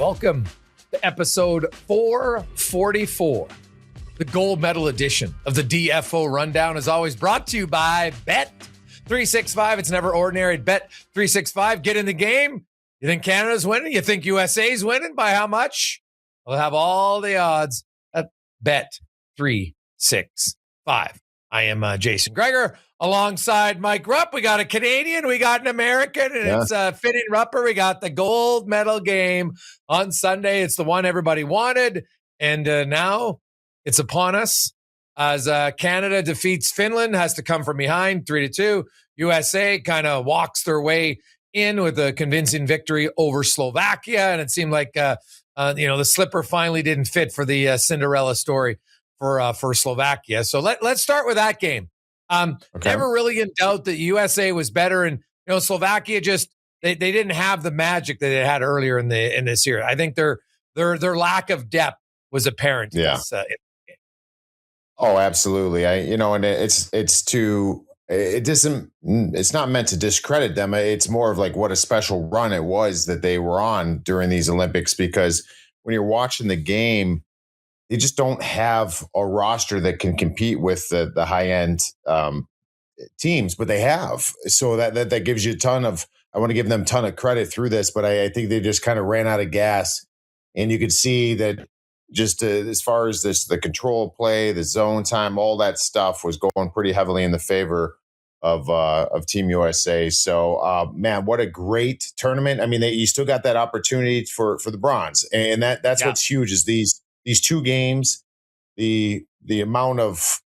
Welcome to episode 444. The gold medal edition of the DFO Rundown is always brought to you by Bet365. It's never ordinary at Bet365. Get in the game. You think Canada's winning? You think USA's winning? By how much? We'll have all the odds at Bet365. I am Jason Gregor alongside Mike Rupp. We got a Canadian, we got an American, and it's fitting Rupper. We got the gold medal game on Sunday. It's the one everybody wanted, and now it's upon us as Canada defeats Finland, has to come from behind 3-2. USA kind of walks their way in with a convincing victory over Slovakia, and it seemed like the slipper finally didn't fit for the Cinderella story for Slovakia. So let's start with that game. Never really in doubt that USA was better, and Slovakia just they didn't have the magic that they had earlier in this year. I think their lack of depth was apparent. Yeah. Oh, absolutely. And it's not meant to discredit them. It's more of like what a special run it was that they were on during these Olympics, because when you're watching the game, they just don't have a roster that can compete with the high-end teams, but they have. So that gives you I want to give them a ton of credit through this, but I think they just kind of ran out of gas. And you could see that just as far as the control of play, the zone time, all that stuff was going pretty heavily in the favor of Team USA. So, man, what a great tournament. I mean, you still got that opportunity for the bronze. And that's what's huge is these two games, the amount of,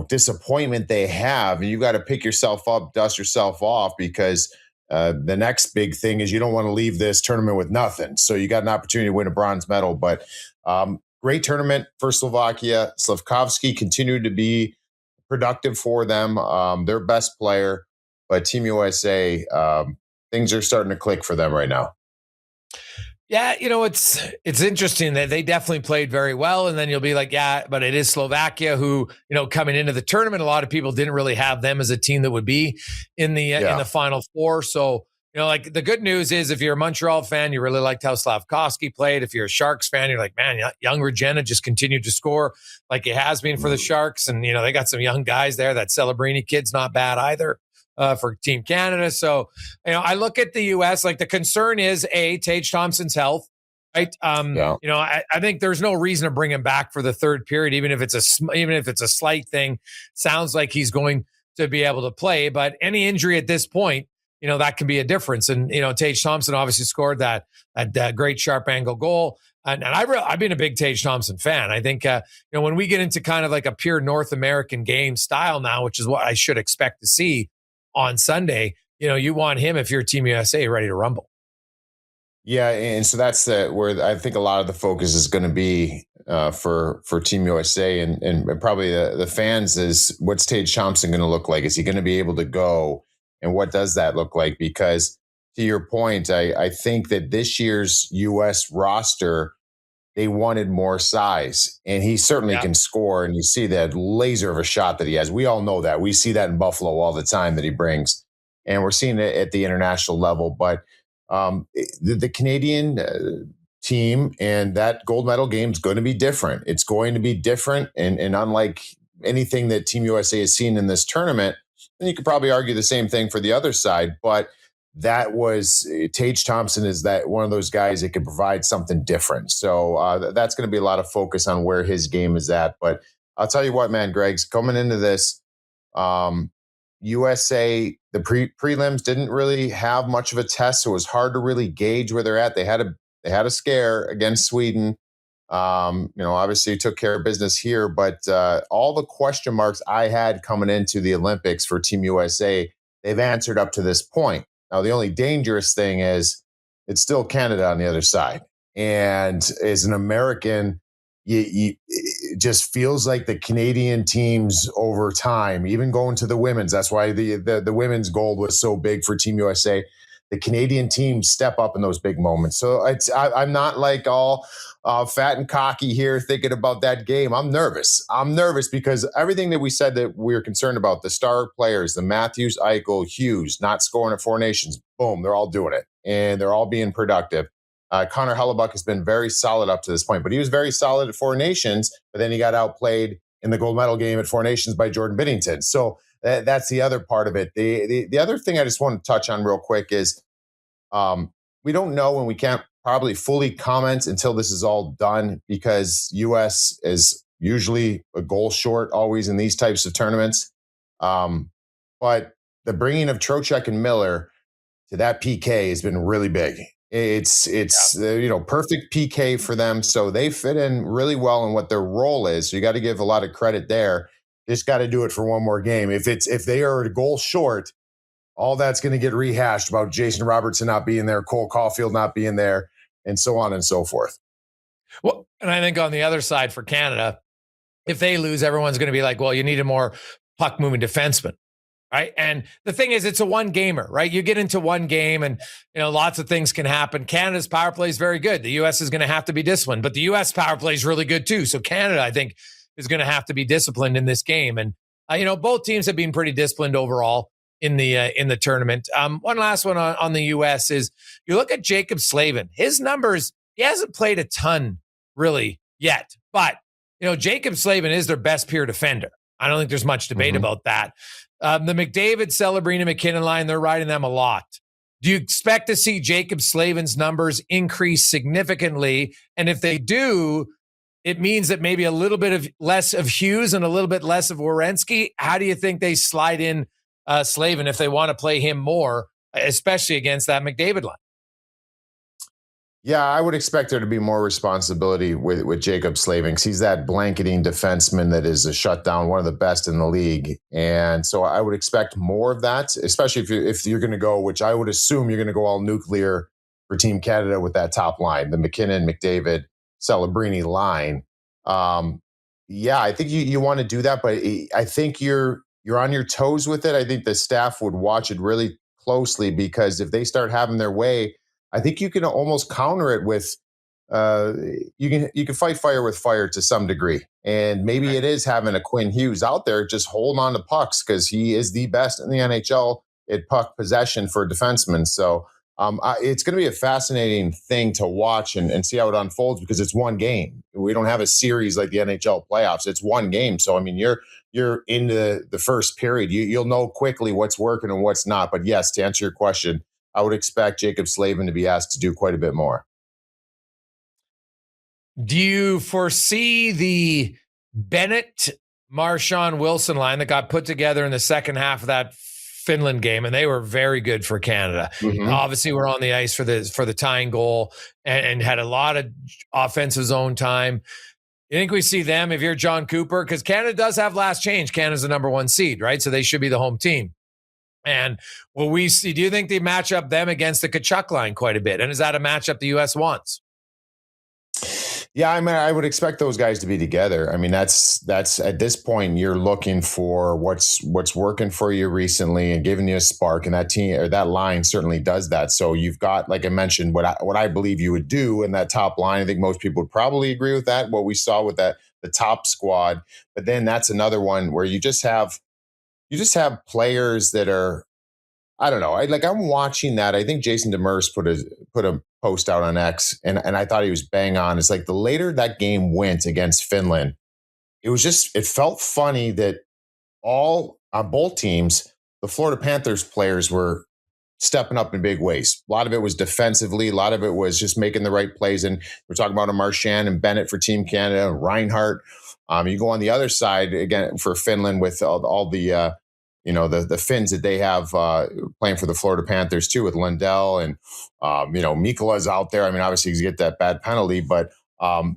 disappointment they have, and you got to pick yourself up, dust yourself off, because the next big thing is you don't want to leave this tournament with nothing. So you got an opportunity to win a bronze medal, but great tournament for Slovakia. Slavkovsky continued to be productive for them, their best player, but Team USA, things are starting to click for them right now. Yeah, it's interesting that they definitely played very well, and then you'll be like, yeah, but it is Slovakia who, coming into the tournament, a lot of people didn't really have them as a team that would be in the Final Four. So, the good news is if you're a Montreal fan, you really liked how Slavkovsky played. If you're a Sharks fan, you're like, man, young Regina just continued to score like it has been for the Sharks, and they got some young guys there. That Celebrini kid's not bad either. For Team Canada. So, I look at the U.S., like the concern is Tage Thompson's health, right? I think there's no reason to bring him back for the third period, even if it's a slight thing. Sounds like he's going to be able to play, but any injury at this point, that can be a difference. And, Tage Thompson obviously scored that great sharp angle goal. And I've been a big Tage Thompson fan. I think, when we get into kind of like a pure North American game style now, which is what I should expect to see on Sunday, you want him if you're Team USA ready to rumble. Yeah, and so that's where I think a lot of the focus is going to be for Team USA and probably the fans is what's Tage Thompson going to look like? Is he going to be able to go? And what does that look like? Because to your point, I think that this year's U.S. roster, they wanted more size, and he certainly can score. And you see that laser of a shot that he has. We all know that. We see that in Buffalo all the time that he brings, and we're seeing it at the international level. But the Canadian team and that gold medal game is going to be different. It's going to be different, and unlike anything that Team USA has seen in this tournament, and you could probably argue the same thing for the other side, but that was Tage Thompson is that one of those guys that can provide something different. So that's going to be a lot of focus on where his game is at. But I'll tell you what, man, Greg's coming into this. USA, the prelims didn't really have much of a test, so it was hard to really gauge where they're at. They had a scare against Sweden. Obviously took care of business here, but all the question marks I had coming into the Olympics for Team USA, they've answered up to this point. Now, the only dangerous thing is it's still Canada on the other side. And as an American, it just feels like the Canadian teams over time, even going to the women's, that's why the women's gold was so big for Team USA. The Canadian teams step up in those big moments. So I'm not like all fat and cocky here thinking about that game. I'm nervous. Because everything that we said that we were concerned about, the star players, the Matthews, Eichel, Hughes, not scoring at Four Nations, boom, they're all doing it. And they're all being productive. Connor Hellebuyck has been very solid up to this point, but he was very solid at Four Nations, but then he got outplayed in the gold medal game at Four Nations by Jordan Binnington. So that's the other part of it. The other thing I just want to touch on real quick is we don't know, and we can't probably fully comment until this is all done, because U.S. is usually a goal short always in these types of tournaments. But the bringing of Trocheck and Miller to that PK has been really big. It's perfect PK for them, so they fit in really well in what their role is. So you got to give a lot of credit there. Just got to do it for one more game. If they are a goal short, all that's going to get rehashed about Jason Robertson not being there, Cole Caulfield not being there, and so on and so forth. Well, and I think on the other side for Canada, if they lose, everyone's going to be like, well, you need a more puck moving defenseman. Right. And the thing is, it's a one gamer, right? You get into one game and, lots of things can happen. Canada's power play is very good. The U.S. is going to have to be disciplined, but the U.S. power play is really good too. So Canada, I think, is going to have to be disciplined in this game. And, both teams have been pretty disciplined overall in the tournament. One last one on the U.S. is you look at Jacob Slavin. His numbers, he hasn't played a ton really yet, but, Jacob Slavin is their best peer defender. I don't think there's much debate about that. The McDavid, Celebrini, McKinnon line, they're riding them a lot. Do you expect to see Jacob Slavin's numbers increase significantly? And if they do, it means that maybe a little bit of less of Hughes and a little bit less of Werenski. How do you think they slide in Slavin if they want to play him more, especially against that McDavid line? Yeah, I would expect there to be more responsibility with Jacob Slavin, because he's that blanketing defenseman that is a shutdown, one of the best in the league. And so I would expect more of that, especially if you're going to go, which I would assume you're going to go all nuclear for Team Canada with that top line, the McKinnon, McDavid, Celebrini line. Yeah, I think you want to do that, but I think you're on your toes with it. I think the staff would watch it really closely, because if they start having their way, I think you can almost counter it with you can fight fire with fire to some degree. And maybe it is having a Quinn Hughes out there just holding on to pucks, because he is the best in the NHL at puck possession for defensemen. So it's going to be a fascinating thing to watch and see how it unfolds, because it's one game. We don't have a series like the NHL playoffs. It's one game. So, I mean, you're into the first period. You'll know quickly what's working and what's not. But yes, to answer your question, I would expect Jacob Slavin to be asked to do quite a bit more. Do you foresee the Bennett, Marchand, Wilson line that got put together in the second half of that Finland game, and they were very good for Canada? Obviously, we're on the ice for the tying goal and had a lot of offensive zone time. You think we see them if you're John Cooper? Because Canada does have last change. Canada's the number one seed, right? So they should be the home team. And will we see, do you think they match up them against the Tkachuk line quite a bit? And is that a matchup the U.S. wants? Yeah, I mean, I would expect those guys to be together. I mean, that's at this point, you're looking for what's working for you recently and giving you a spark, and that team or that line certainly does that. So you've got, like I mentioned, what I believe you would do in that top line. I think most people would probably agree with that. What we saw with the top squad, but then that's another one where you just have players that are, I don't know. I'm watching that. I think Jason Demers put a post out on X, and I thought he was bang on. It's like the later that game went against Finland, it felt funny that on both teams, the Florida Panthers players were stepping up in big ways. A lot of it was defensively. A lot of it was just making the right plays. And we're talking about a Marchand and Bennett for Team Canada, Reinhart. You go on the other side again for Finland with all the the Finns that they have playing for the Florida Panthers too, with Lundell and Mikkola's out there. I mean, obviously you get that bad penalty, but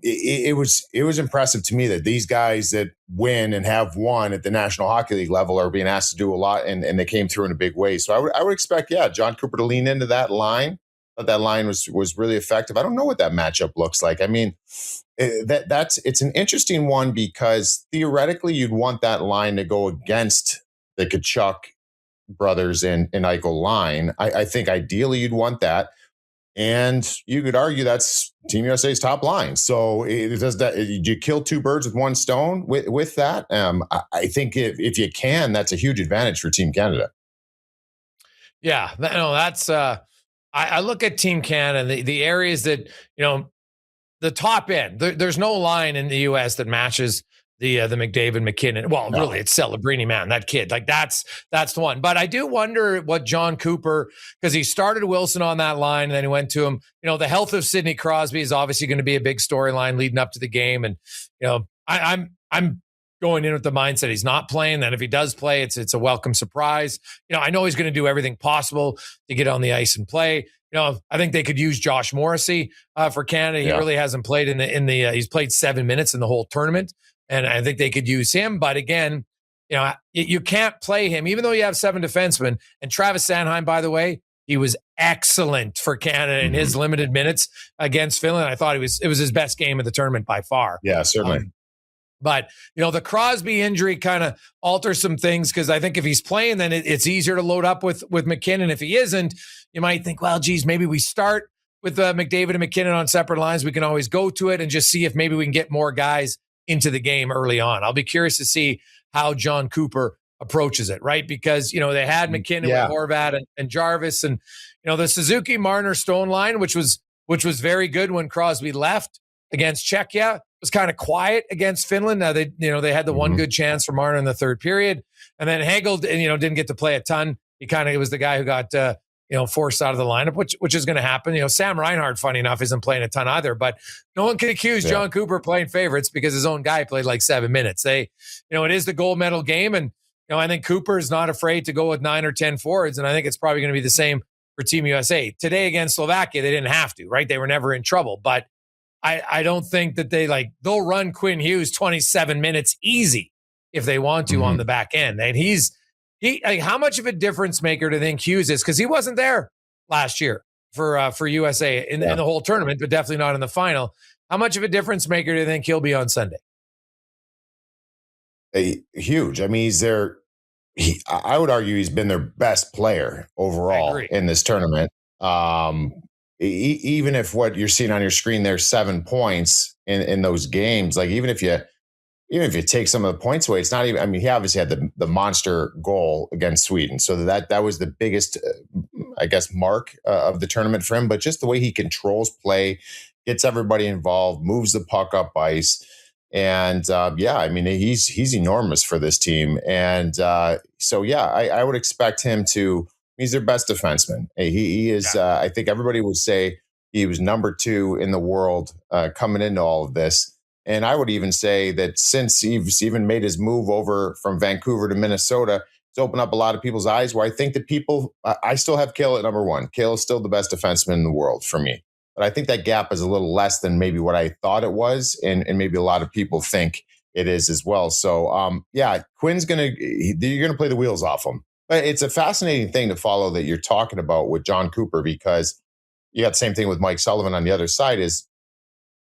it was impressive to me that these guys that win and have won at the National Hockey League level are being asked to do a lot, and they came through in a big way. So I would expect, John Cooper to lean into that line. That line was really effective. I don't know what that matchup looks like. I mean, it's an interesting one, because theoretically you'd want that line to go against the Tkachuk brothers and Eichel line. I think ideally you'd want that. And you could argue that's Team USA's top line. So it does that. You kill two birds with one stone with that. I think if you can, that's a huge advantage for Team Canada. Yeah, no, that's I look at Team Canada, the areas that, the top end, there's no line in the U.S. that matches the McDavid McKinnon. Well, no. Really, it's Celebrini, man. That kid, like that's the one. But I do wonder what John Cooper, because he started Wilson on that line, and then he went to him. The health of Sidney Crosby is obviously going to be a big storyline leading up to the game, and I'm going in with the mindset he's not playing. Then if he does play, it's a welcome surprise. I know he's going to do everything possible to get on the ice and play. I think they could use Josh Morrissey for Canada. He really hasn't played he's played 7 minutes in the whole tournament. And I think they could use him. But again, you can't play him, even though you have 7 defensemen. And Travis Sanheim, by the way, he was excellent for Canada in his limited minutes against Finland. I thought it was his best game of the tournament by far. Yeah, certainly. But, the Crosby injury kind of alters some things, because I think if he's playing, then it's easier to load up with McKinnon. If he isn't, you might think, well, geez, maybe we start with McDavid and McKinnon on separate lines. We can always go to it and just see if maybe we can get more guys into the game early on. I'll be curious to see how John Cooper approaches it, right? Because, they had McKinnon with Horvat and Jarvis, and, the Suzuki, Marner, Stone line, which was very good when Crosby left against Czechia, was kind of quiet against Finland. Now they had the one good chance for Marner in the third period, and then Hagel, didn't get to play a ton. He was the guy who got, forced out of the lineup, which is going to happen. Sam Reinhart, funny enough, isn't playing a ton either, but no one can accuse John Cooper playing favorites because his own guy played like 7 minutes. It is the gold medal game. And, I think Cooper is not afraid to go with 9 or 10 forwards. And I think it's probably going to be the same for Team USA. Today against Slovakia, they didn't have to, right? They were never in trouble, but I don't think that they'll run Quinn Hughes 27 minutes easy if they want to on the back end. And how much of a difference maker do you think Hughes is? Because he wasn't there last year for USA in the whole tournament, but definitely not in the final. How much of a difference maker do you think he'll be on Sunday? Huge. I mean, he's there. I would argue he's been their best player overall in this tournament. Even if what you're seeing on your screen, there's 7 points in those games. Like even if you take some of the points away, it's not even. I mean, he obviously had the monster goal against Sweden, so that was the biggest, I guess, mark of the tournament for him. But just the way he controls play, gets everybody involved, moves the puck up ice, and I mean, he's enormous for this team. And I would expect him to. He's their best defenseman. He is. I think everybody would say he was number 2 in the world coming into all of this. And I would even say that since he's even made his move over from Vancouver to Minnesota, it's opened up a lot of people's eyes. Where I think that I still have Cale at number 1. Cale is still the best defenseman in the world for me. But I think that gap is a little less than maybe what I thought it was, and maybe a lot of people think it is as well. So Quinn's you're gonna play the wheels off him. But it's a fascinating thing to follow that you're talking about with John Cooper, because you got the same thing with Mike Sullivan on the other side. Is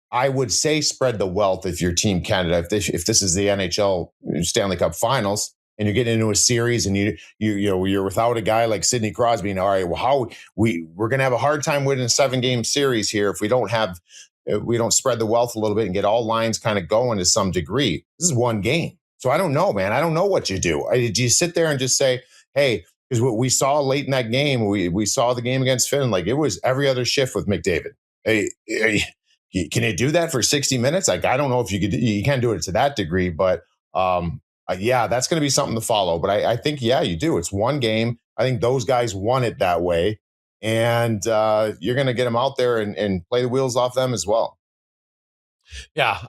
I would say spread the wealth if you're Team Canada. If this is the NHL Stanley Cup Finals and you're getting into a series and you're without a guy like Sidney Crosby, and all right, well, we're going to have a hard time winning a 7-game series here if we don't spread the wealth a little bit and get all lines kind of going to some degree. This is one game, so I don't know, man. I don't know what you do. Do you sit there and just say, hey, because what we saw late in that game, we saw the game against Finland, like it was every other shift with McDavid. Hey, can you do that for 60 minutes? Like, I don't know if you can't do it to that degree, but that's going to be something to follow. But I think, you do. It's one game. I think those guys won it that way. And you're going to get them out there and play the wheels off them as well. Yeah.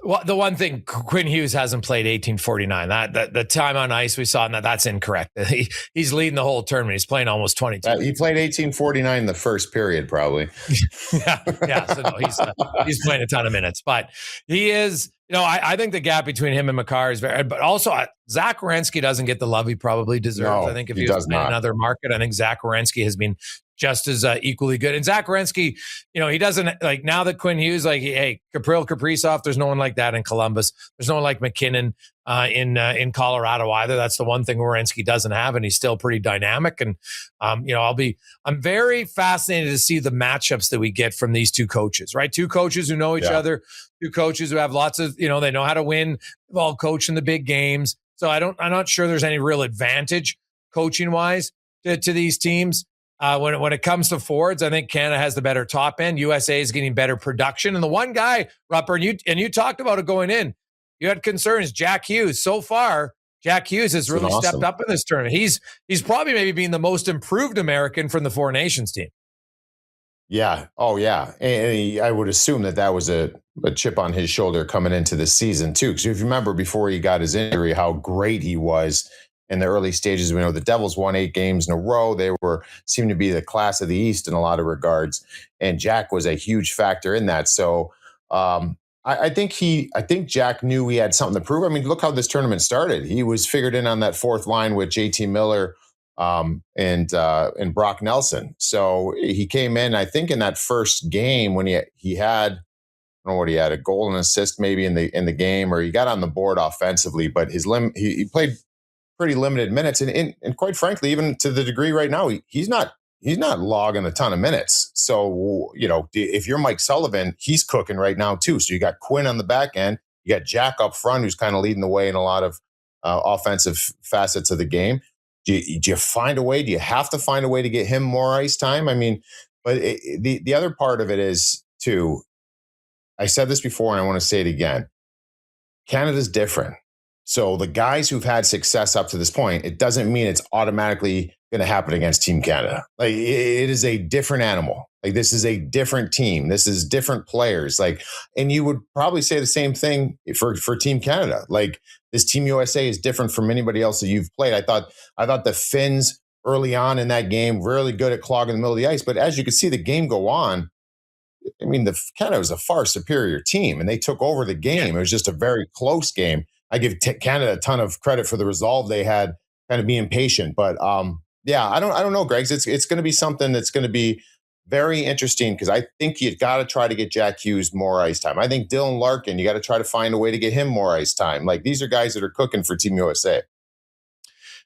Well, the one thing, Quinn Hughes hasn't played 1849. That the time on ice we saw, that's incorrect. He's leading the whole tournament. He's playing almost 22. He played 1849 in the first period, probably. yeah. So no, he's playing a ton of minutes, but he is. I think the gap between him and Makar is very. But also, Zach Werenski doesn't get the love he probably deserves. No, I think if he was in another market, I think Zach Werenski has been just as equally good. And Zach Werenski, he doesn't like now that Quinn Hughes, like, hey, Kaprizov, there's no one like that in Columbus. There's no one like McKinnon in Colorado either. That's the one thing Werenski doesn't have, and he's still pretty dynamic. And I'm very fascinated to see the matchups that we get from these two coaches, right? Two coaches who know each other, two coaches who have lots of, they know how to win. They've all coached in the big games. So I'm not sure there's any real advantage coaching wise to these teams. When it comes to forwards, I think Canada has the better top end. USA is getting better production. And the one guy, Rupper, and you talked about it going in, you had concerns, Jack Hughes. So far, Jack Hughes has really stepped up in this tournament. He's probably maybe being the most improved American from the Four Nations team. Yeah. Oh, yeah. And I would assume that was a chip on his shoulder coming into the season, too. Because if you remember before he got his injury, how great he was in the early stages. We know the Devils won 8 games in a row. They seemed to be the class of the East in a lot of regards. And Jack was a huge factor in that. So I think Jack knew he had something to prove. I mean, look how this tournament started. He was figured in on that fourth line with JT Miller and Brock Nelson. So he came in, I think, in that first game when he had, I don't know what he had, a goal and assist maybe in the game, or he got on the board offensively, but he played pretty limited minutes, and quite frankly, even to the degree right now, he's not logging a ton of minutes. So if you're Mike Sullivan, he's cooking right now too. So you got Quinn on the back end, you got Jack up front, who's kind of leading the way in a lot of offensive facets of the game. Do you find a way? Do you have to find a way to get him more ice time? I mean, but the other part of it is too. I said this before, and I want to say it again. Canada's different. So the guys who've had success up to this point, it doesn't mean it's automatically going to happen against Team Canada. Like, it is a different animal. Like, this is a different team. This is different players. Like, and you would probably say the same thing for Team Canada. Like, this Team USA is different from anybody else that you've played. I thought the Finns early on in that game really good at clogging the middle of the ice, but as you could see the game go on, I mean, the Canada was a far superior team, and they took over the game. Yeah. It was just a very close game. I give Canada a ton of credit for the resolve they had, kind of being patient. But yeah, I don't know, Greg. It's going to be something that's going to be very interesting, because I think you got to try to get Jack Hughes more ice time. I think Dylan Larkin, you got to try to find a way to get him more ice time. Like, these are guys that are cooking for Team USA.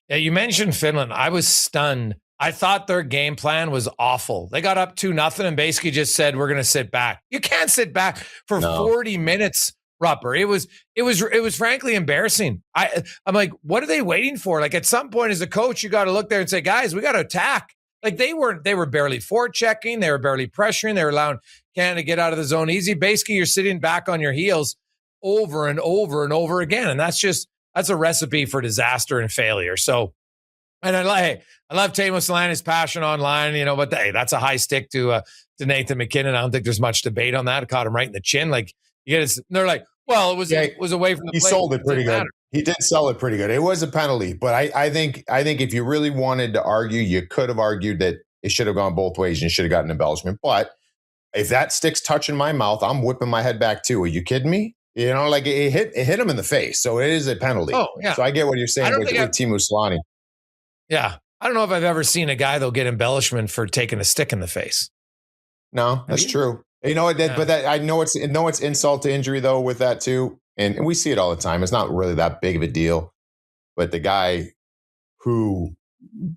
Yeah, you mentioned Finland. I was stunned. I thought their game plan was awful. They got up 2-0 and basically just said, we're going to sit back. You can't sit back for 40 minutes, Rupper. It was frankly embarrassing. I'm like, what are they waiting for? Like, at some point as a coach, you got to look there and say, guys, we got to attack. Like, they were barely forechecking. They were barely pressuring. They were allowing Canada to get out of the zone easy. Basically, you're sitting back on your heels over and over and over again. And that's a recipe for disaster and failure. So, and I love Teemu Selänne's passion online, but that's a high stick to Nathan MacKinnon. I don't think there's much debate on that. I caught him right in the chin. Like, they're like, well, it was away from the plate. He sold it pretty good. He did sell it pretty good. It was a penalty, but I think if you really wanted to argue, you could have argued that it should have gone both ways and you should have gotten embellishment. But if that stick's touching my mouth, I'm whipping my head back too. Are you kidding me? Like, it hit him in the face, so it is a penalty. Oh, yeah. So I get what you're saying with Teemu Selänne. Yeah. I don't know if I've ever seen a guy, though, get embellishment for taking a stick in the face. No, that's true. But I know it's insult to injury, though, with that, too. And we see it all the time. It's not really that big of a deal. But the guy who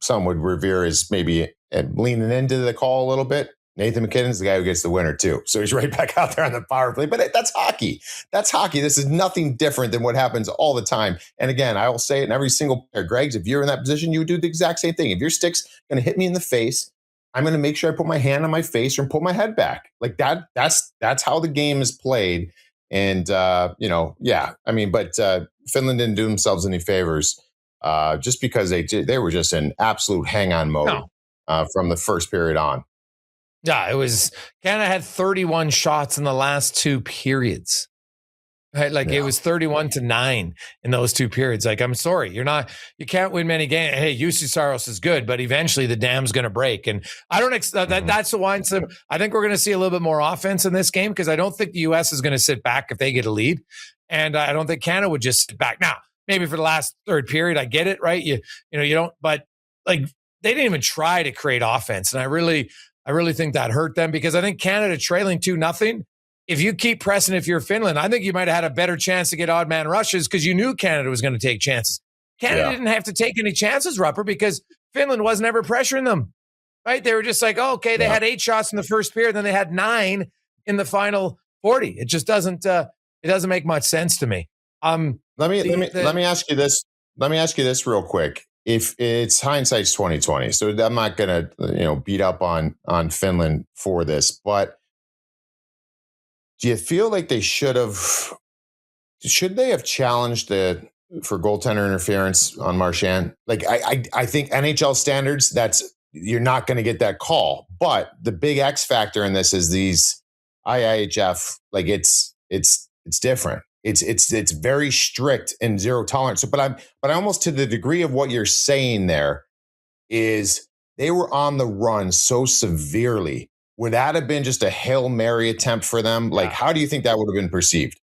some would revere is maybe leaning into the call a little bit, Nathan MacKinnon's the guy who gets the winner, too. So he's right back out there on the power play. But that's hockey. That's hockey. This is nothing different than what happens all the time. And again, I will say it in every single player. Greg's, if you're in that position, you would do the exact same thing. If your stick's going to hit me in the face, I'm going to make sure I put my hand on my face or put my head back. Like, that's how the game is played. And, yeah. I mean, but Finland didn't do themselves any favors just because they were just in absolute hang-on mode from the first period on. Yeah, it was Canada had 31 shots in the last 2 periods. Right? Like, it was 31-9 in those 2 periods. Like, I'm sorry, you can't win many games. Hey, UC Saros is good, but eventually the dam's going to break. And I don't that's the one. I think we're going to see a little bit more offense in this game, because I don't think the US is going to sit back if they get a lead. And I don't think Canada would just sit back. Now, maybe for the last third period, I get it, right? You don't, but like, they didn't even try to create offense. And I really think that hurt them, because I think Canada trailing 2-0, if you keep pressing, if you're Finland, I think you might have had a better chance to get odd man rushes, because you knew Canada was going to take chances. Canada didn't have to take any chances, Rupper, because Finland wasn't ever pressuring them, right? They were just like, oh, okay, they had 8 shots in the first period, then they had 9 in the final 40. It just doesn't make much sense to me. Let me ask you this. Let me ask you this real quick. if it's hindsight's 2020, so I'm not gonna beat up on Finland for this, but do you feel like should they have challenged for goaltender interference on Marchand? Like I think NHL standards, you're not going to get that call. But the big X factor in this is these IIHF, like it's different. It's very strict and zero tolerance. So, but I almost, to the degree of what you're saying there, is they were on the run so severely. Would that have been just a Hail Mary attempt for them? Like, how do you think that would have been perceived?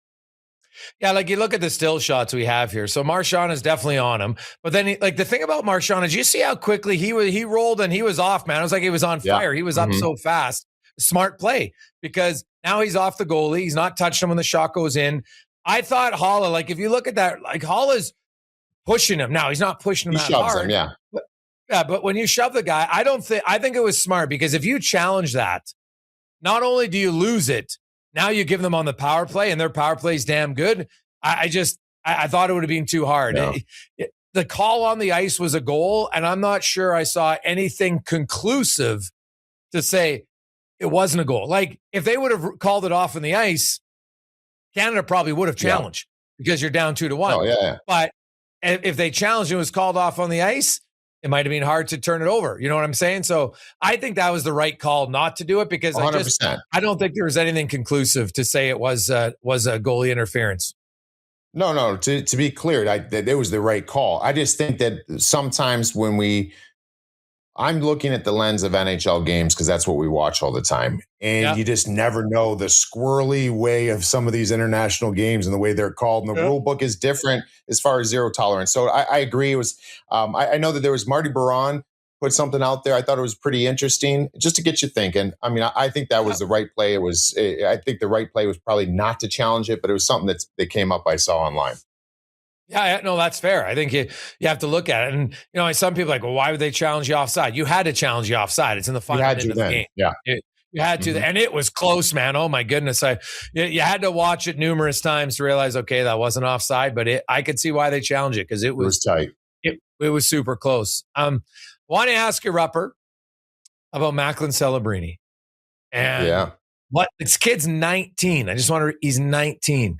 Yeah, like you look at the still shots we have here. So Marchand is definitely on him. But then, the thing about Marchand is you see how quickly he rolled and he was off, man. It was like he was on fire. He was up so fast. Smart play, because now he's off the goalie. He's not touching him when the shot goes in. I thought Haula, like if you look at that, like Haula's pushing him. Now he's not pushing him that hard. Him, but when you shove the guy, I think it was smart, because if you challenge that, not only do you lose it, now you give them on the power play, and their power play is damn good. I thought it would have been too hard. No. The call on the ice was a goal, and I'm not sure I saw anything conclusive to say it wasn't a goal. Like if they would have called it off on the ice, Canada probably would have challenged because you're down 2-1. Oh, yeah. But if they challenged and it was called off on the ice, it might have been hard to turn it over. You know what I'm saying? So I think that was the right call not to do it, because 100%. I don't think there was anything conclusive to say it was a goalie interference. No. To be clear, that it was the right call. I just think that sometimes I'm looking at the lens of NHL games because that's what we watch all the time. And you just never know the squirrely way of some of these international games and the way they're called. And the rule book is different as far as zero tolerance. So I agree. It was, I know that there was Marty Baron put something out there. I thought it was pretty interesting just to get you thinking. I mean, I think that was the right play. I think the right play was probably not to challenge it, but it was something that came up I saw online. Yeah, no, that's fair. I think you have to look at it. And, some people are like, well, why would they challenge you offside? You had to challenge you offside. It's in the final minute of the game. Yeah. You had to. And it was close, man. Oh, my goodness. You had to watch it numerous times to realize, okay, that wasn't offside. But I could see why they challenged it, because it was tight. It was super close. Want to ask you, Rupper, about Macklin Celebrini. And this kid's 19. I just want to, he's 19.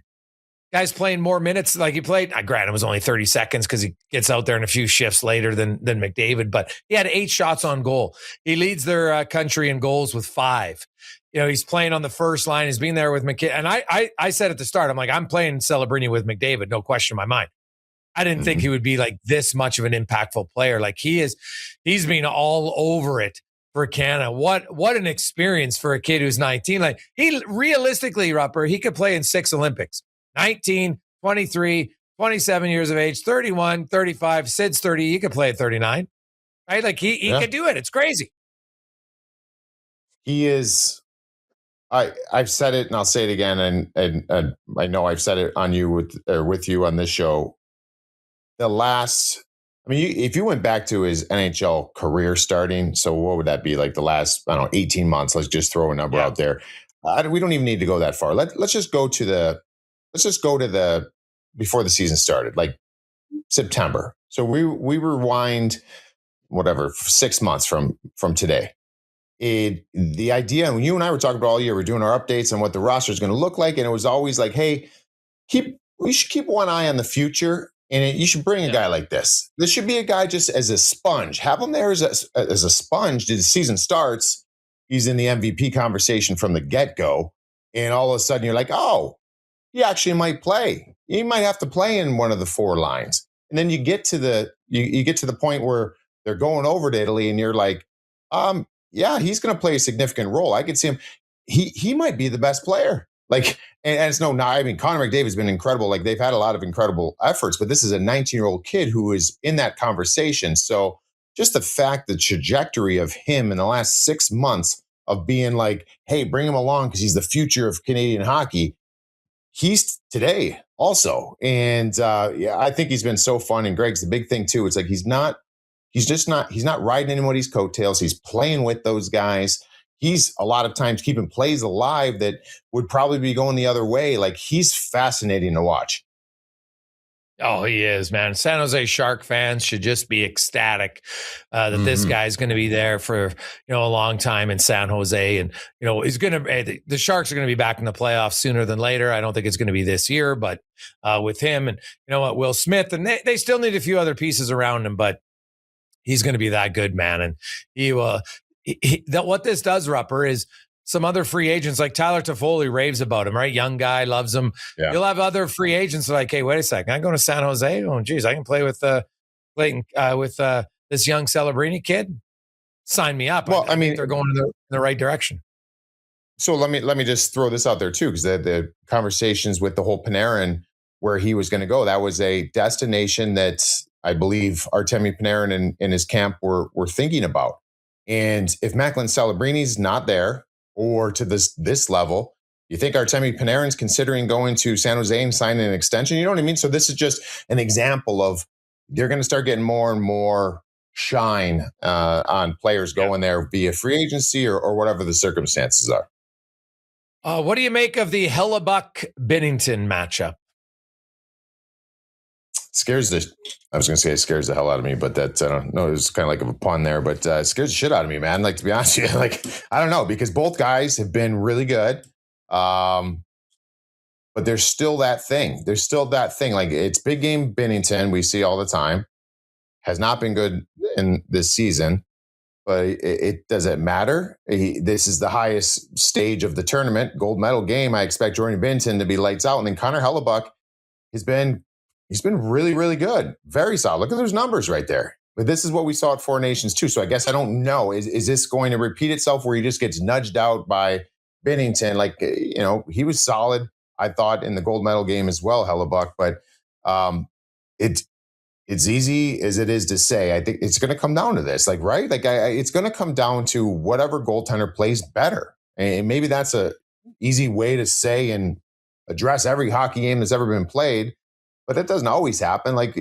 Guy's playing more minutes like he played. Granted, it was only 30 seconds because he gets out there in a few shifts later than McDavid, but he had 8 shots on goal. He leads their country in goals with 5. He's playing on the first line. He's been there with McKinnon. And I said at the start, I'm like, I'm playing Celebrini with McDavid, no question in my mind. I didn't think he would be like this much of an impactful player. Like he's been all over it for Canada. What an experience for a kid who's 19. Like he realistically, Rupper, he could play in 6 Olympics. 19, 23, 27 years of age, 31, 35, Sid's 30. He could play at 39, right? Like he could do it. It's crazy. He is. I've said it and I'll say it again. And I know I've said it on you with you on this show. If you went back to his NHL career starting, so what would that be? Like the last, 18 months, let's just throw a number out there. We don't even need to go that far. Let's just go to the before the season started, like September. So we rewind, 6 months from today. The idea, and you and I were talking about all year, we're doing our updates on what the roster is going to look like, and it was always like, hey, we should keep one eye on the future, and you should bring a guy like this. This should be a guy just as a sponge. Have him there as a sponge. The season starts, he's in the MVP conversation from the get-go, and all of a sudden you're like, oh, he actually might play. He might have to play in one of the 4 lines. And then you get to the point where they're going over to Italy and you're like, yeah, he's going to play a significant role. I could see him. He might be the best player. Like, and it's Connor McDavid's been incredible. Like they've had a lot of incredible efforts, but this is a 19-year-old kid who is in that conversation. So just the fact, the trajectory of him in the last 6 months of being like, hey, bring him along because he's the future of Canadian hockey. He's today also. And I think he's been so fun. And Greg's the big thing too. It's like, he's not riding anybody's coattails. He's playing with those guys. He's a lot of times keeping plays alive that would probably be going the other way. Like he's fascinating to watch. Oh, he is, man. San Jose Shark fans should just be ecstatic that this guy's going to be there for a long time in San Jose, and he's going to. The Sharks are going to be back in the playoffs sooner than later. I don't think it's going to be this year, but with him and Will Smith, and they still need a few other pieces around him, but he's going to be that good, man. And he will. What this does, Rupper, is some other free agents like Tyler Toffoli raves about him, right? Young guy, loves him. Yeah. You'll have other free agents like, hey, wait a second, I'm going to San Jose. Oh, geez, I can play with this young Celebrini kid. Sign me up. Well, I mean, they're going in the right direction. So let me just throw this out there too, because the conversations with the whole Panarin where he was going to go, that was a destination that I believe Artemi Panarin and his camp were thinking about. And if Macklin Celebrini's not there, or to this level, you think Artemi Panarin's considering going to San Jose and signing an extension? You know what I mean? So this is just an example of they're going to start getting more and more shine on players going there via free agency or whatever the circumstances are. What do you make of the Hellebuyck Binnington matchup? I was going to say it scares the hell out of me, but that, I don't know, it was kind of like a pun there, but it scares the shit out of me, man. Like, to be honest with you, like, I don't know, because both guys have been really good. But there's still that thing. Like, it's big game Binnington, we see all the time, has not been good in this season, but it doesn't matter. This is the highest stage of the tournament, gold medal game. I expect Jordan Binnington to be lights out. And then Connor Hellebuyck he's been really, really good. Very solid. Look at those numbers right there. But this is what we saw at Four Nations too. So I guess I don't know. Is this going to repeat itself where he just gets nudged out by Binnington? Like, he was solid, I thought, in the gold medal game as well, Hellebuyck. But it's easy as it is to say. I think it's going to come down to this, like, right? Like, it's going to come down to whatever goaltender plays better. And maybe that's a easy way to say and address every hockey game that's ever been played. But that doesn't always happen. Like,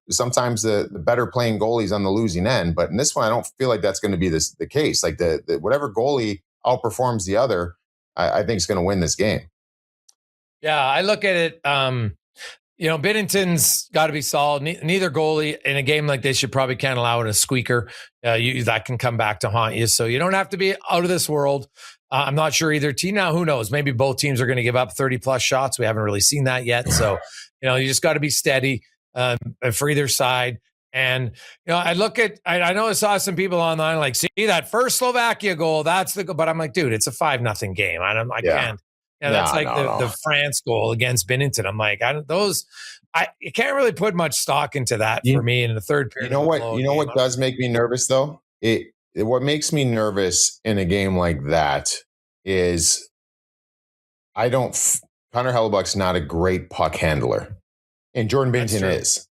sometimes the better playing goalie's on the losing end. But in this one, I don't feel like that's going to be the case. Like, the whatever goalie outperforms the other, I think is going to win this game. Yeah, I look at it. Binnington's got to be solid. Neither goalie in a game like this, you probably can't allow it a squeaker. That can come back to haunt you. So you don't have to be out of this world. I'm not sure either team. Now, who knows? Maybe both teams are going to give up 30-plus shots. We haven't really seen that yet. So, you just got to be steady for either side. And, I look at – I know I saw some people online like, see, that first Slovakia goal, that's the – but I'm like, dude, it's a 5-0 game. I can't. That's the France goal against Binnington. I'm like, you can't really put much stock into that for me in the third period. You know what does make me nervous, though? What makes me nervous in a game like that is Connor Hellebuyck's not a great puck handler, and Jordan Binnington is.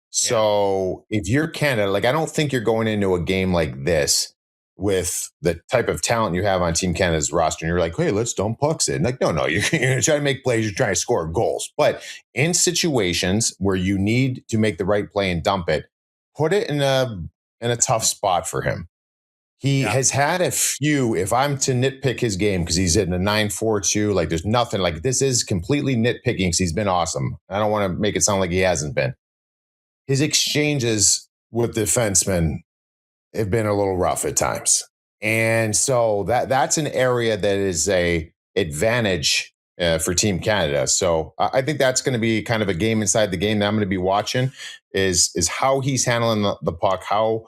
So if you're Canada, like, I don't think you're going into a game like this with the type of talent you have on Team Canada's roster, and you're like, hey, let's dump pucks in. Like, no, you're going to try to make plays, you're trying to score goals. But in situations where you need to make the right play and dump it, put it in a tough spot for him. He has had a few, if I'm to nitpick his game, because he's hitting a 9.42, like, there's nothing, like, this is completely nitpicking because he's been awesome. I don't want to make it sound like he hasn't been. His exchanges with defensemen have been a little rough at times. And so that's an area that is a advantage for Team Canada. So I think that's going to be kind of a game inside the game that I'm going to be watching is how he's handling the puck, how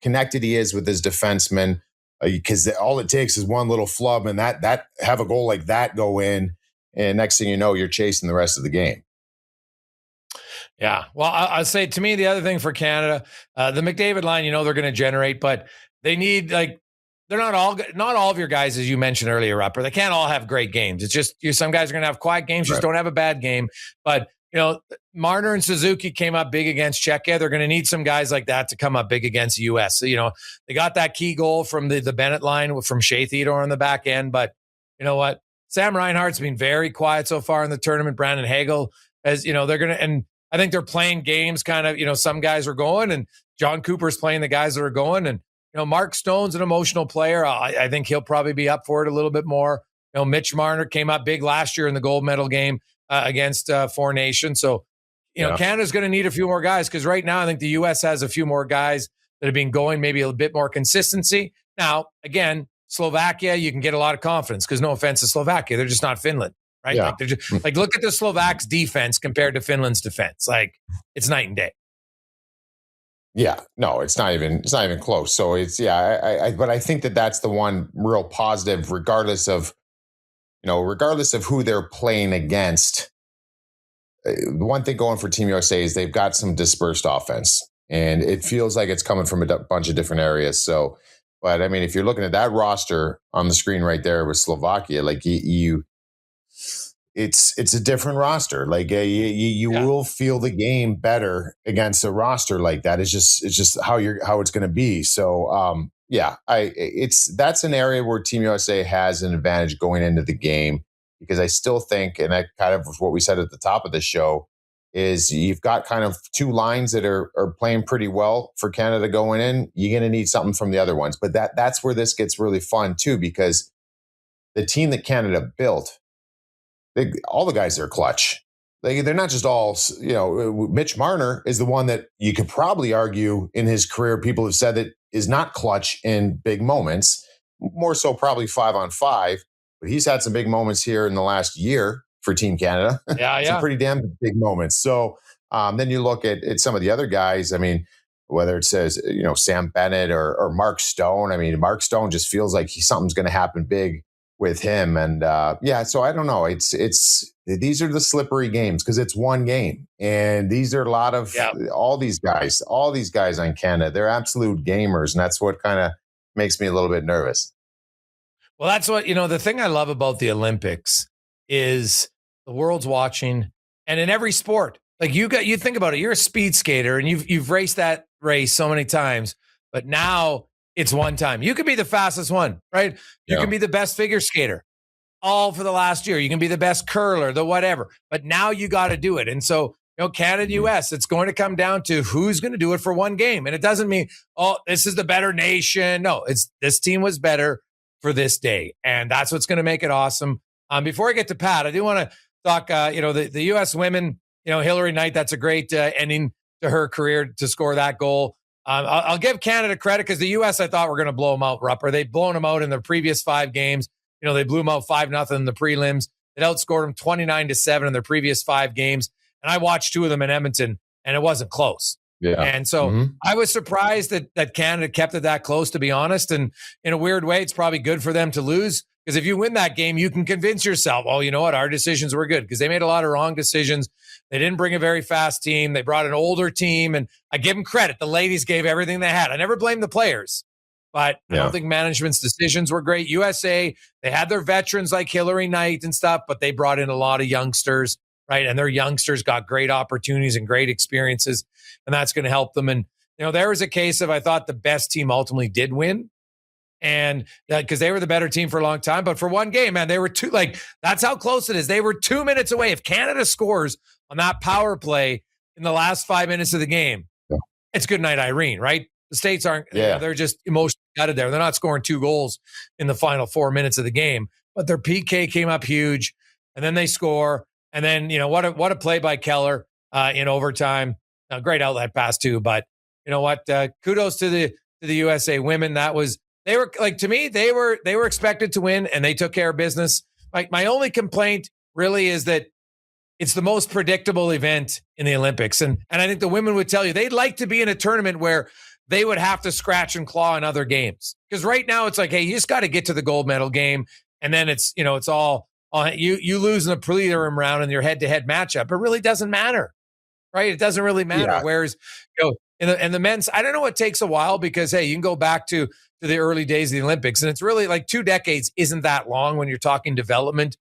connected he is with his defenseman, because all it takes is one little flub and that have a goal like that go in, and next thing you know, you're chasing the rest of the game. Yeah. Well, I'll say, to me, the other thing for Canada, the McDavid line, they're going to generate, but they need, like, they're not all of your guys, as you mentioned earlier, Upper. They can't all have great games. It's just some guys are going to have quiet games, just don't have a bad game. But, Marner and Suzuki came up big against Czechia. They're going to need some guys like that to come up big against the U.S. So, they got that key goal from the Bennett line from Shea Theodore on the back end. But you know what? Sam Reinhart's been very quiet so far in the tournament. Brandon Hagel, as they're going to, and I think they're playing games kind of, some guys are going, and John Cooper's playing the guys that are going. And, Mark Stone's an emotional player. I think he'll probably be up for it a little bit more. Mitch Marner came up big last year in the gold medal game against Four Nations. So Canada's going to need a few more guys because right now I think the U.S. has a few more guys that have been going, maybe a bit more consistency. Now, again, Slovakia, you can get a lot of confidence because no offense to Slovakia, they're just not Finland, right? Yeah. Like they're just like look at the Slovaks' defense compared to Finland's defense. Like it's night and day. Yeah, no, it's not even close. So but I think that's the one real positive, regardless of who they're playing against. The one thing going for Team USA is they've got some dispersed offense, and it feels like it's coming from a bunch of different areas. So, but I mean, if you're looking at that roster on the screen right there with Slovakia, like it's a different roster. Like you will feel the game better against a roster like that. It's just how it's going to be. So that's an area where Team USA has an advantage going into the game, because I still think, and that kind of was what we said at the top of the show, is you've got kind of two lines that are playing pretty well for Canada going in. You're going to need something from the other ones, but that's where this gets really fun too, because the team that Canada built, all the guys are clutch. They're not just all, Mitch Marner is the one that you could probably argue in his career, people have said that is not clutch in big moments, more so probably 5-on-5, but he's had some big moments here in the last year for Team Canada. Yeah, Some pretty damn big moments. So then you look at some of the other guys. I mean, whether it says, Sam Bennett or Mark Stone. I mean, Mark Stone just feels like something's going to happen big with him. And so I don't know. These are the slippery games because it's one game. And these are a lot of all these guys on Canada. They're absolute gamers. And that's what kind of makes me a little bit nervous. Well, that's what, the thing I love about the Olympics is the world's watching, and in every sport, like you think about it, you're a speed skater and you've raced that race so many times, but now it's one time. You can be the fastest one, right? You can be the best figure skater all for the last year. You can be the best curler, the whatever, but now you got to do it. And so, Canada, US, it's going to come down to who's going to do it for one game. And it doesn't mean, this is the better nation. No, it's this team was better for this day. And that's what's going to make it awesome. Before I get to Pat, I do want to talk, the U.S. women, Hillary Knight, that's a great ending to her career to score that goal. I'll give Canada credit because the U.S. I thought were going to blow them out, Rupper. They've blown them out in their previous 5 games. They blew them out 5-0 in the prelims. They outscored them 29-7 in their previous 5 games. And I watched 2 of them in Edmonton, and it wasn't close. Yeah. And so I was surprised that Canada kept it that close, to be honest. And in a weird way, it's probably good for them to lose, because if you win that game, you can convince yourself, you know what, our decisions were good, because they made a lot of wrong decisions. They didn't bring a very fast team. They brought an older team, and I give them credit. The ladies gave everything they had. I never blame the players, but I don't think management's decisions were great. USA, they had their veterans like Hillary Knight and stuff, but they brought in a lot of youngsters, right? And their youngsters got great opportunities and great experiences, and that's going to help them. And, there was a case of, I thought the best team ultimately did win. And because they were the better team for a long time, but for one game, man, they were that's how close it is. They were 2 minutes away. If Canada scores on that power play in the last 5 minutes of the game, it's good night, Irene, right? The States aren't, they're just emotionally gutted there. They're not scoring 2 goals in the final 4 minutes of the game, but their PK came up huge, and then they score. And then, what a play by Keller in overtime. Great outlet pass too, but you know what? Kudos to the USA women. They were like, to me, they were expected to win, and they took care of business. Like, my only complaint really is that it's the most predictable event in the Olympics. And I think the women would tell you they'd like to be in a tournament where they would have to scratch and claw in other games. Because right now it's like, hey, you just got to get to the gold medal game. And then it's, it's all you lose in the prelim round in your head-to-head matchup. It really doesn't matter, right? It doesn't really matter. Yeah. Whereas, in the men's, I don't know, it takes a while, because, hey, you can go back to the early days of the Olympics, and it's really like 2 decades isn't that long when you're talking development.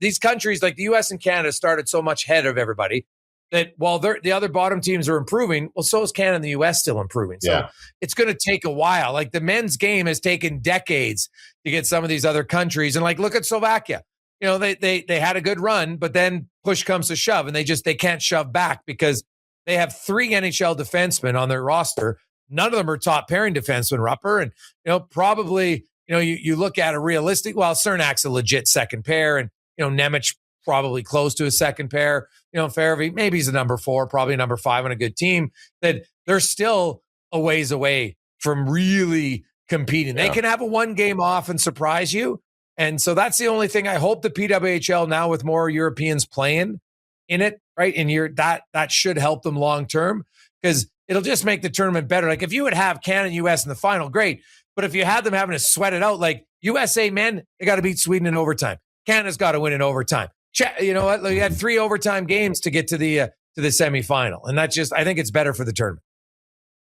These countries like the U.S. and Canada started so much ahead of everybody that while the other bottom teams are improving, well, so is Canada and the U.S. still improving. So it's going to take a while. Like, the men's game has taken decades to get some of these other countries. And like, look at Slovakia. They had a good run, but then push comes to shove, and they can't shove back because they have 3 NHL defensemen on their roster. None of them are top pairing defensemen, Rupper. And, probably, you look at a realistic, well, Cernak's a legit second pair, and, Nemec probably close to a second pair. Farabee, maybe he's a number 4, probably number 5 on a good team, that they're still a ways away from really competing. Yeah. They can have a one game off and surprise you. And so that's the only thing I hope the PWHL now, with more Europeans playing in it, right? And that should help them long term, because it'll just make the tournament better. Like if you would have Canada and US in the final, great. But if you had them having to sweat it out, like USA men, they got to beat Sweden in overtime. Canada's got to win in overtime. You know what? You had 3 overtime games to get to the semifinal, and that I think it's better for the tournament.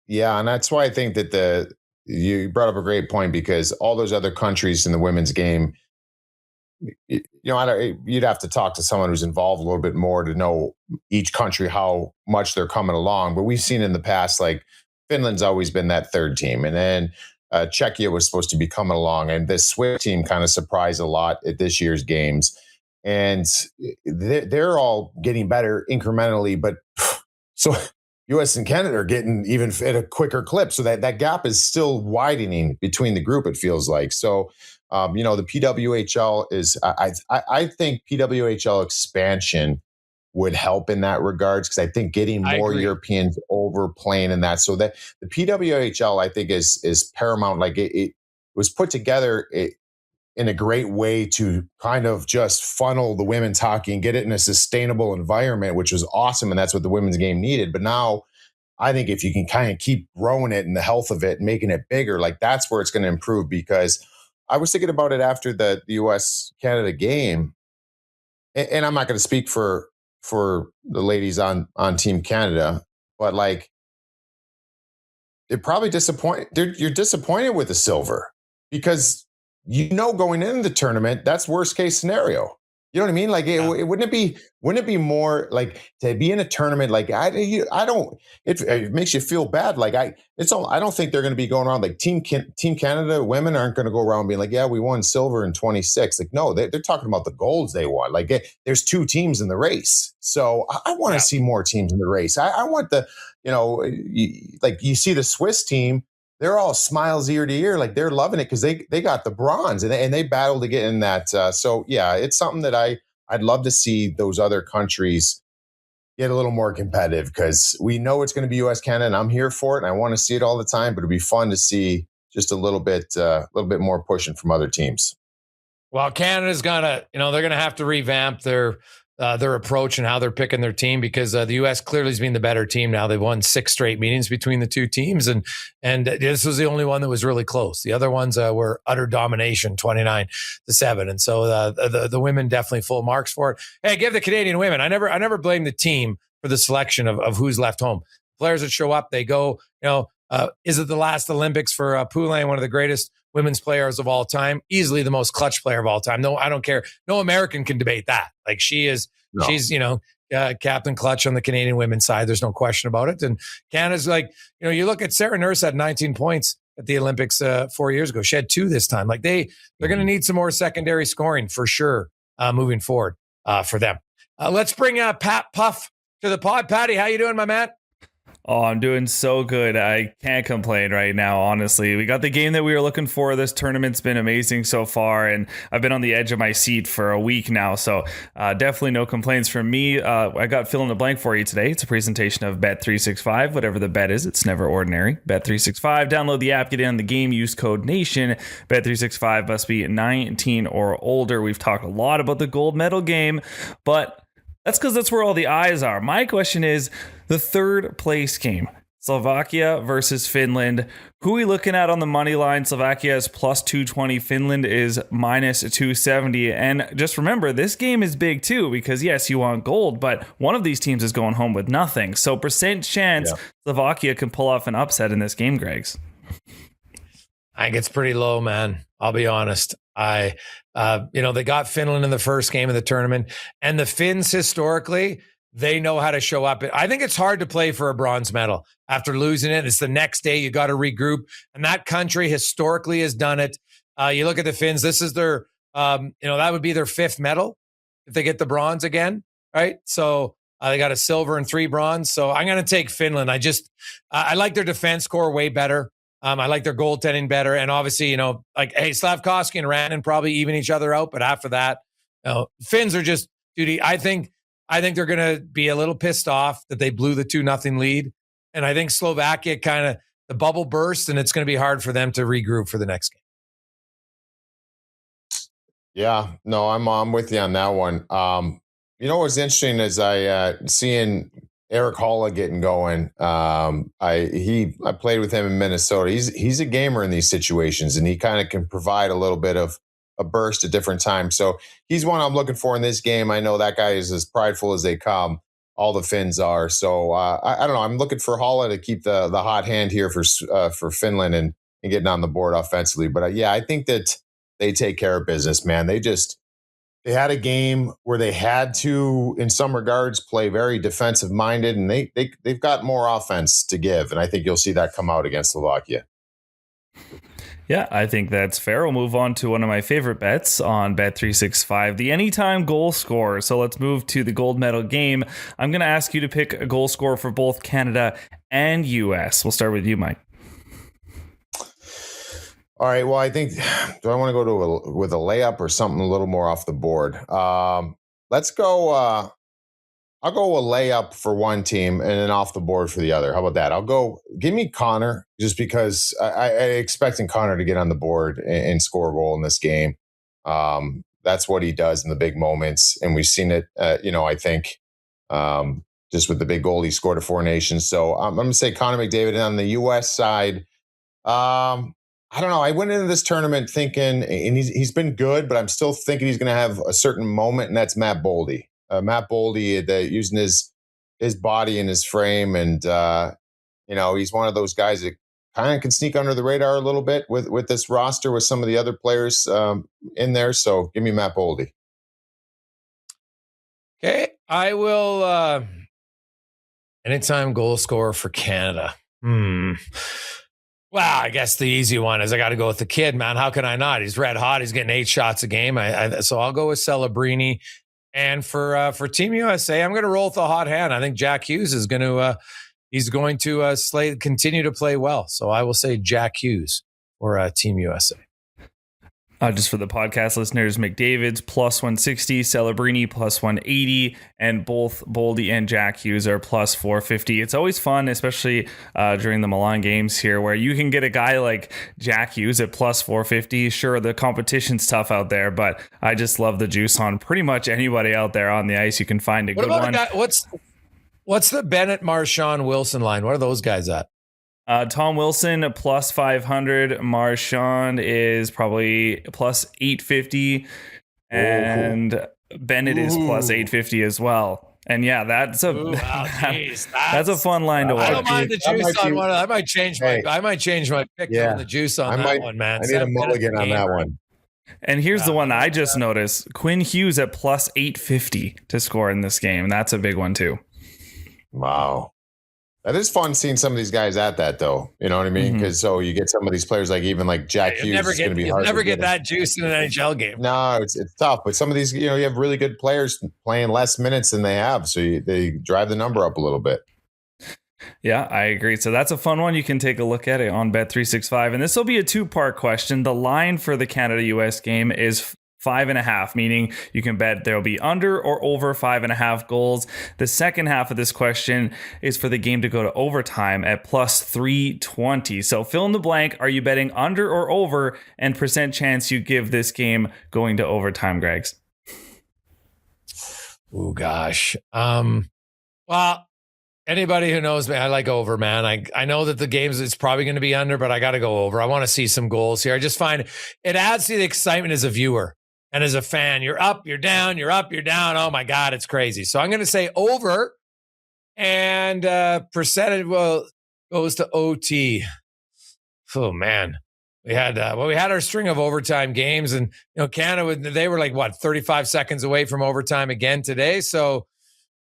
Yeah, and that's why I think that you brought up a great point, because all those other countries in the women's game, you'd have to talk to someone who's involved a little bit more to know each country how much they're coming along. But we've seen in the past, like Finland's always been that third team, and then Czechia was supposed to be coming along, and the Swiss team kind of surprised a lot at this year's games, and they're all getting better incrementally. But so U.S. and Canada are getting even at a quicker clip, so that gap is still widening between the group, it feels like. So, the PWHL is, I think PWHL expansion would help in that regards, because I think getting more Europeans over playing in that, so that the PWHL, I think, is paramount. Like it was put together in a great way to kind of just funnel the women's hockey and get it in a sustainable environment, which was awesome. And that's what the women's game needed. But now I think if you can kind of keep growing it and the health of it and making it bigger, like that's where it's going to improve. Because I was thinking about it after the US Canada game, and I'm not going to speak for the ladies on Team Canada, but like, they're probably disappointed. You're disappointed with the silver, because going into the tournament, that's worst case scenario. You know what I mean? Like, wouldn't it be more like to be in a tournament? Like, it makes you feel bad. Like I don't think they're going to be going around like Team Canada women aren't going to go around being like, yeah, we won silver in 26. Like, no, they're talking about the golds they won. Like there's 2 teams in the race. So I want to see more teams in the race. I want you see the Swiss team, they're all smiles ear to ear, like they're loving it because they got the bronze and they battled to get in that. So yeah, it's something that I'd love to see those other countries get a little more competitive, because we know it's going to be U.S. Canada, and I'm here for it, and I want to see it all the time. But it'd be fun to see just a little bit more pushing from other teams. Well, Canada's they're gonna have to revamp their approach and how they're picking their team, because the U.S. clearly has been the better team now. They've won 6 straight meetings between the 2 teams, and this was the only one that was really close. The other ones were utter domination, 29-7, and so the women definitely full marks for it. Hey, give the Canadian women. I never blame the team for the selection of who's left home. Players that show up, they go. Is it the last Olympics for Poulin, one of the greatest women's players of all time, easily the most clutch player of all time? No, I don't care. No American can debate that. Like she's Captain Clutch on the Canadian women's side. There's no question about it. And Canada's like, you look at Sarah Nurse had 19 points at the Olympics 4 years ago. She had 2 this time. Like they're going to need some more secondary scoring for sure moving forward for them. Let's bring Pat Puff to the pod. Patty, how you doing, my man? Oh, I'm doing so good. I can't complain right now, honestly. We got the game that we were looking for. This tournament's been amazing so far, and I've been on the edge of my seat for a week now, so definitely no complaints from me. I got fill in the blank for you today. It's a presentation of Bet365. Whatever the bet is, it's never ordinary. Bet365. Download the app, get in on the game, use code NATION. Bet365 must be 19 or older. We've talked a lot about the gold medal game, but that's because that's where all the eyes are. My question is the third place game, Slovakia versus Finland. Who are we looking at on the money line? Slovakia is plus 220. Finland is minus 270. And just remember, this game is big too, because yes, you want gold, but one of these teams is going home with nothing. So percent chance Slovakia can pull off an upset in this game, Greggs. I think it's pretty low, man. I'll be honest. They got Finland in the first game of the tournament, and the Finns historically, they know how to show up. I think it's hard to play for a bronze medal after losing it. It's the next day. You got to regroup, and that country historically has done it. You look at the Finns. This is their, that would be their 5th medal if they get the bronze again, right? So they got a silver and 3 bronze. So I'm going to take Finland. I like their defense core way better. I like their goaltending better. And obviously, Slavkovsky and Rantanen probably even each other out. But after that, Finns are just, Duty, I think they're going to be a little pissed off that they blew the 2-0 lead. And I think Slovakia the bubble burst, and it's going to be hard for them to regroup for the next game. Yeah, no, I'm with you on that one. What's interesting is I seeing Eric Halla getting going. I played with him in Minnesota. He's a gamer in these situations, and he kind of can provide a little bit of a burst at different times. So he's one I'm looking for in this game. I know that guy is as prideful as they come. All the Finns are. So I don't know. I'm looking for Halla to keep the hot hand here for Finland and getting on the board offensively. But I think that they take care of business, man. They had a game where they had to, in some regards, play very defensive minded, and they've got more offense to give. And I think you'll see that come out against Slovakia. Yeah, I think that's fair. We'll move on to one of my favorite bets on Bet365, the anytime goal scorer. So let's move to the gold medal game. I'm going to ask you to pick a goal scorer for both Canada and US. We'll start with you, Mike. All right. Well, I think, do I want to go with a layup or something a little more off the board? Let's go. I'll go a layup for one team and then off the board for the other. How about that? Give me Connor, just because I expecting Connor to get on the board and score a goal in this game. That's what he does in the big moments. And we've seen it, I think, just with the big goal he scored at Four Nations. So I'm going to say Connor McDavid. And on the U.S. side, I don't know. I went into this tournament thinking, and he's been good, but I'm still thinking he's going to have a certain moment, and that's Matt Boldy. Matt Boldy, using his body and his frame, and he's one of those guys that kind of can sneak under the radar a little bit with this roster with some of the other players in there. So give me Matt Boldy. Okay, I will. Anytime goal scorer for Canada. Well, I guess the easy one is I got to go with the kid, man. How can I not? He's red hot. He's getting 8 shots a game. So I'll go with Celebrini. And for Team USA, I'm going to roll with a hot hand. I think Jack Hughes is going to continue to play well. So I will say Jack Hughes for Team USA. Just for the podcast listeners, McDavid's plus 160, Celebrini plus 180, and both Boldy and Jack Hughes are plus 450. It's always fun, especially during the Milan Games here, where you can get a guy like Jack Hughes at plus 450. Sure, the competition's tough out there, but I just love the juice on pretty much anybody out there on the ice. You can find a good one. What's the Bennett, Marchand, Wilson line? What are those guys at? Tom Wilson plus 500. Marchand is probably plus 850, and Bennett is plus 850 as well. And yeah, that's a fun line to watch. I don't mind the juice on one. I might change my pick on the juice on that one, man. I need a mulligan on that one. And here's the one I just noticed: Quinn Hughes at plus 850 to score in this game. That's a big one too. Wow. That is fun seeing some of these guys at that, though. You know what I mean? Because so you get some of these players like Jack Hughes. It's going to be hard. You'll never get that juice in an NHL game. No, it's tough. But some of these, you have really good players playing less minutes than they have, so they drive the number up a little bit. Yeah, I agree. So that's a fun one. You can take a look at it on Bet365, and this will be a 2-part question. The line for the Canada-US game is 5.5, meaning you can bet there'll be under or over 5.5 goals. The second half of this question is for the game to go to overtime at plus 320. So fill in the blank. Are you betting under or over, and percent chance you give this game going to overtime, Gregs? Oh gosh. Well, anybody who knows me, I like over, man. I know that the games it's probably going to be under, but I got to go over. I want to see some goals here. I just find it adds to the excitement as a viewer. And as a fan, you're up, you're down, you're up, you're down. Oh my God, it's crazy. So I'm going to say over, and percentage goes to OT. Oh man, we had our string of overtime games, and Canada, they were like 35 seconds away from overtime again today. So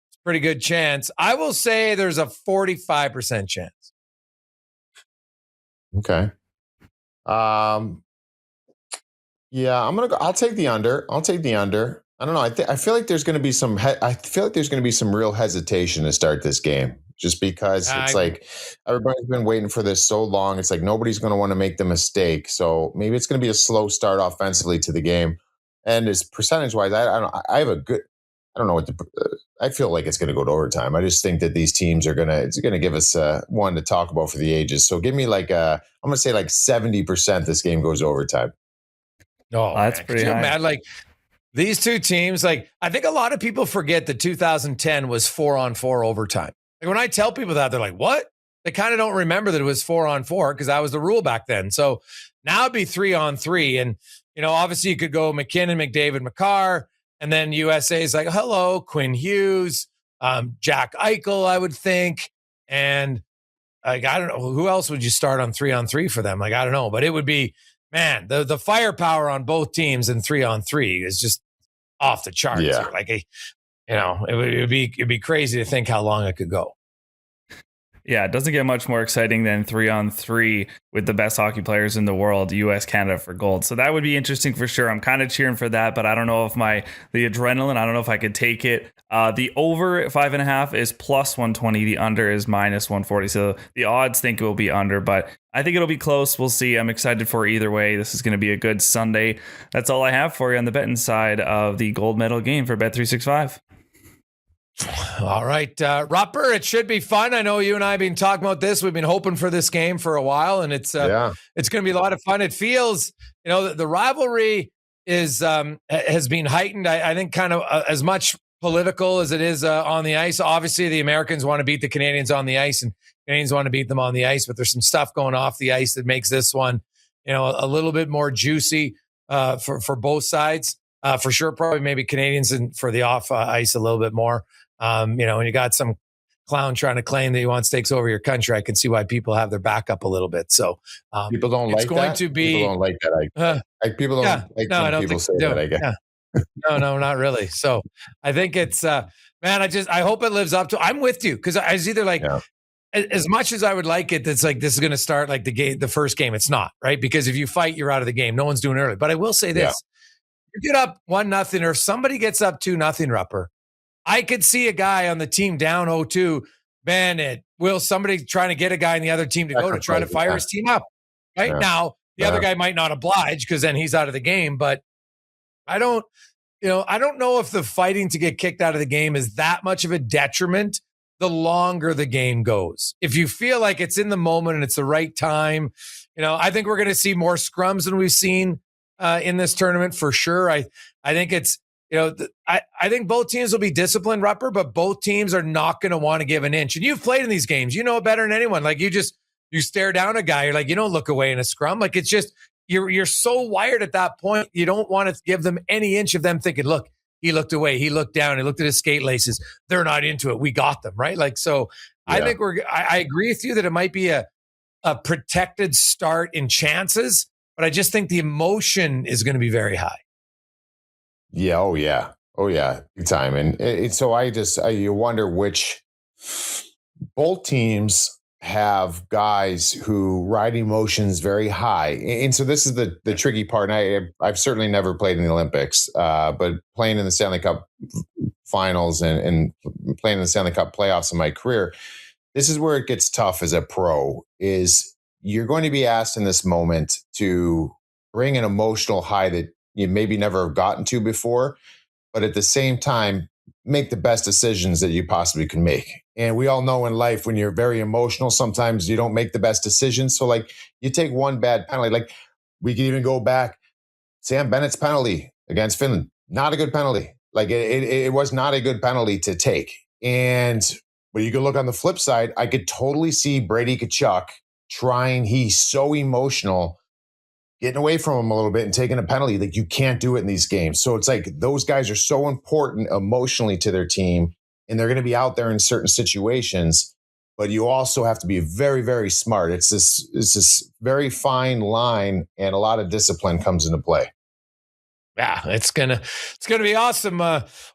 it's a pretty good chance. I will say there's a 45% chance. Okay. Yeah, I'll take the under. I don't know. I feel like there's going to be some real hesitation to start this game, just because it's like everybody's been waiting for this so long. It's like nobody's going to want to make the mistake. So maybe it's going to be a slow start offensively to the game. And as percentage wise, I have a good. I don't know what I feel like it's going to go to overtime. I just think that these teams it's going to give us one to talk about for the ages. So give me I'm going to say like 70% this game goes overtime. Oh, that's man. pretty high. Mad, like these two teams, like I think a lot of people forget that 2010 was 4-on-4 overtime. Like when I tell people that, they're like, what? They kind of don't remember that it was 4-on-4 because that was the rule back then. So now it'd be 3-on-3. And, obviously you could go McKinnon, McDavid, Makar. And then USA is like, hello, Quinn Hughes, Jack Eichel, I would think. And like, I don't know, who else would you start on 3-on-3 for them? Like, I don't know, but it would be, man, the firepower on both teams in 3-on-3 is just off the charts. Yeah. Like, it'd be crazy to think how long it could go. Yeah, it doesn't get much more exciting than 3-on-3 with the best hockey players in the world, US, Canada for gold. So that would be interesting for sure. I'm kind of cheering for that, but I don't know if the adrenaline, I don't know if I could take it. The over at 5.5 is plus 120. The under is minus 140. So the odds think it will be under, but I think it'll be close. We'll see. I'm excited for either way. This is going to be a good Sunday. That's all I have for you on the betting side of the gold medal game for Bet365. All right, Rupper, it should be fun. I know you and I have been talking about this. We've been hoping for this game for a while, and it's going to be a lot of fun. It feels, the rivalry has been heightened. I think kind of as much political as it is on the ice. Obviously, the Americans want to beat the Canadians on the ice, and Canadians want to beat them on the ice. But there's some stuff going off the ice that makes this one, a little bit more juicy for both sides. For sure, probably maybe Canadians and for the off ice a little bit more. And you got some clown trying to claim that he wants takes over your country. I can see why people have their back up a little bit. So people don't like that. People don't like that. People don't like when people say that. I guess. Yeah. No, not really. So I think it's man. I hope it lives up to. I'm with you because I was either like. Yeah. As much as I would like it, that's like this is going to start like the first game. It's not, right? Because if you fight, you're out of the game. No one's doing it early. But I will say this: you get up 1-0, or if somebody gets up 2-0, Rupper, I could see a guy on the team down 0-2, man. Will somebody trying to get a guy in the other team to go to try to fire his team up? Right now, the other guy might not oblige because then he's out of the game. But I don't know if the fighting to get kicked out of the game is that much of a detriment. The longer the game goes, if you feel like it's in the moment and it's the right time, I think we're going to see more scrums than we've seen in this tournament for sure. I think it's, I think both teams will be disciplined, Rupper, but both teams are not going to want to give an inch. And you've played in these games, it better than anyone. Like you stare down a guy, you're like, you don't look away in a scrum. Like it's just, you're so wired at that point. You don't want to give them any inch of them thinking, look, he looked away. He looked down. He looked at his skate laces. They're not into it. We got them, right? Like, so I think I agree with you that it might be a protected start in chances, but I just think the emotion is going to be very high. Yeah. Oh yeah. Big time. And so you wonder which both teams have guys who ride emotions very high. And so this is the tricky part. And I've certainly never played in the Olympics, but playing in the Stanley Cup finals and playing in the Stanley Cup playoffs in my career, this is where it gets tough as a pro, is you're going to be asked in this moment to bring an emotional high that you maybe never have gotten to before, but at the same time, make the best decisions that you possibly can make. And we all know in life, when you're very emotional, sometimes you don't make the best decisions. So like you take one bad penalty, like we can even go back, Sam Bennett's penalty against Finland, not a good penalty. Like it was not a good penalty to take. But you can look on the flip side, I could totally see Brady Tkachuk he's so emotional, getting away from him a little bit and taking a penalty. Like you can't do it in these games. So it's like those guys are so important emotionally to their team, and they're going to be out there in certain situations, but you also have to be very, very smart. It's this very fine line, and a lot of discipline comes into play. Yeah, it's gonna be awesome.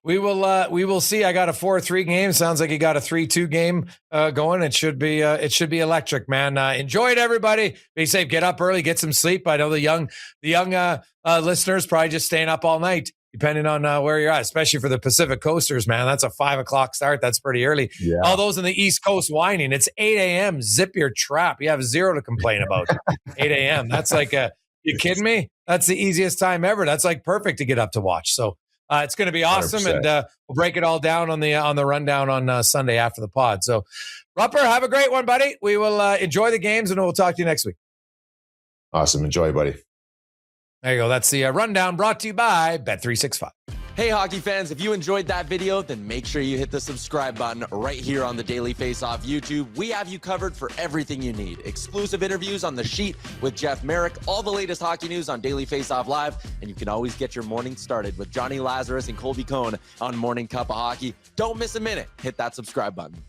We will see. I got a 4-3 game. Sounds like you got a 3-2 game going. It should be electric, man. Enjoy it, everybody. Be safe. Get up early. Get some sleep. I know the young listeners probably just staying up all night, depending on where you're at. Especially for the Pacific Coasters, man. That's a 5:00 start. That's pretty early. Yeah. All those in the East Coast whining. It's 8 a.m. Zip your trap. You have zero to complain about. 8 a.m. That's like you kidding me? That's the easiest time ever. That's like perfect to get up to watch. So It's going to be awesome, 100%. and we'll break it all down on the rundown on Sunday after the pod. So, Rupper, have a great one, buddy. We will enjoy the games, and we'll talk to you next week. Awesome. Enjoy, buddy. There you go. That's the rundown brought to you by Bet365. Hey, hockey fans, if you enjoyed that video, then make sure you hit the subscribe button right here on the Daily Faceoff YouTube. We have you covered for everything you need. Exclusive interviews on The Sheet with Jeff Merrick, all the latest hockey news on Daily Faceoff Live, and you can always get your morning started with Johnny Lazarus and Colby Cohn on Morning Cup of Hockey. Don't miss a minute. Hit that subscribe button.